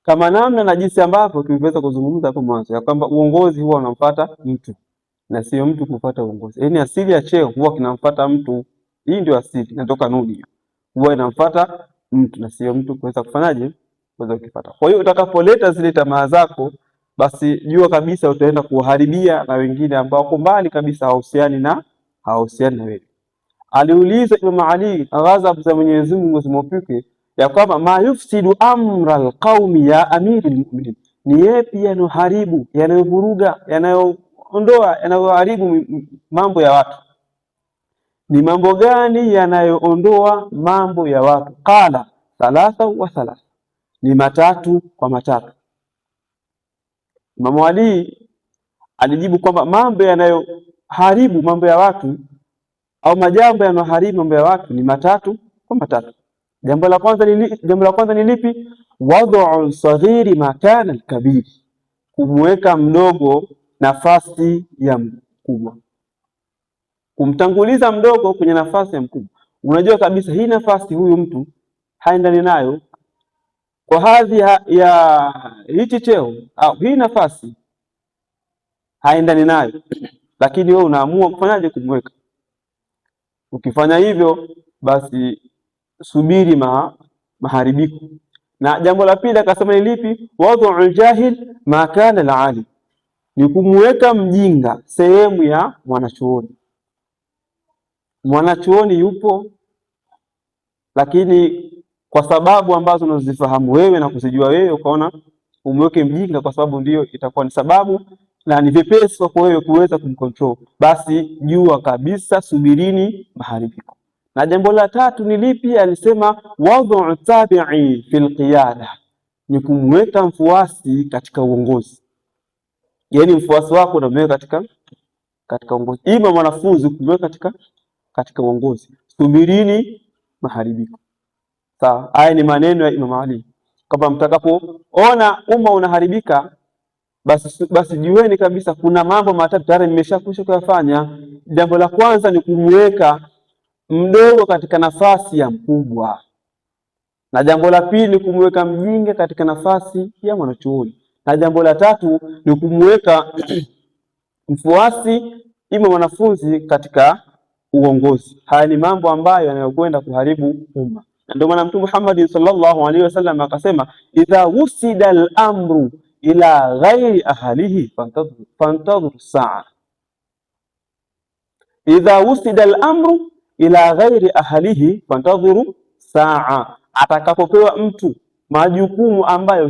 kama namna na jinsi ambavyo tuliweza kuzungumza hapo mwanzo ya kwamba uongozi huwa unamfuata mtu na sio mtu kufuata uongozi. Yaani asili ya cheo huwa kinamfuata mtu. Hii ndio asili, inatoka nuni hiyo. Huwa inamfuata mtu na sio mtu kuweza kufanyaje? Kuweza kufuata. Kwa hiyo utakapoleta zile tamaa zako, basi jua kabisa utaenda kuharibia na wengine ambao wako mbali kabisa, hawahusiani na wewe. Aliuliza Imam Ali, ghadhab za Mwenyezi Mungu zimwapike, ya kwamba ma yufsidu amra alqaumi ya amiril mu'minin, ni yapi yanoharibu, yanayovuruga, yanayoondoa, yanayoharibu mambo ya watu? Ni mambo gani yanayoondoa mambo ya watu? Qala thalatha wa thalatha, ni matatu kwa matatu. Imam Ali alijibu kwamba mambo yanayoharibu mambo ya watu au majambo yanayoharibu mambo ya watu ni matatu kwa matatu. Jambo la kwanza ni lipi? Wad'u saghiri makana al-kabir, kumweka mdogo nafasi ya mkubwa, kumtanguliza mdogo kwenye nafasi ya mkubwa. Unajua kabisa hii nafasi huyu mtu haendani nayo kwa hadhi ya hichi cheo au hii nafasi haendani nayo, lakini wewe unaamua kufanyaje? Kumweka. Ukifanya hivyo, basi subiri maharibiko. Na jambo la pili akasema ni lipi? Wad'u jahil makana al-alim, ni kumweka mjinga sehemu ya mwanachuoni. Mwanachuoni yupo, lakini kwa sababu ambazo unazifahamu wewe na kuzijua wewe, ukaona umweke mjinga kwa sababu ndiyo itakuwa ni sababu na ni vyepesi kwa wewe kuweza kumcontrol, basi jua kabisa subirini maharibiko. Na jambo la tatu ni lipi? Alisema wad'u tabi'i fil qiyada, ni kumweka mfuasi katika uongozi. Yaani mfuasi wako unamweka katika uongozi. Ima mwanafunzi kumweka katika uongozi. Subirini maharibiko. Sawa, haya ni maneno ya Imam Ali. Kama mtakapoona umma unaharibika, basi jueni kabisa kuna mambo matatu tayari nimeshakwisha kuyafanya. Jambo la kwanza ni kumweka mdogo katika nafasi ya mkubwa, na jambo la pili ni kumweka mjinga katika nafasi ya mwanachuoni, na jambo la tatu ni kumweka mfuasi ima mwanafunzi katika uongozi. Haya ni mambo ambayo yanayokwenda kuharibu umma. Ndio maana Mtume Muhammad sallallahu alaihi wasallam akasema, idha wusida al-amru ila ghairi ahlihi fantadhur saa. Idha wusida al-amru ila ghairi ahlihi fantadhuru saa, atakapopewa mtu majukumu ambayo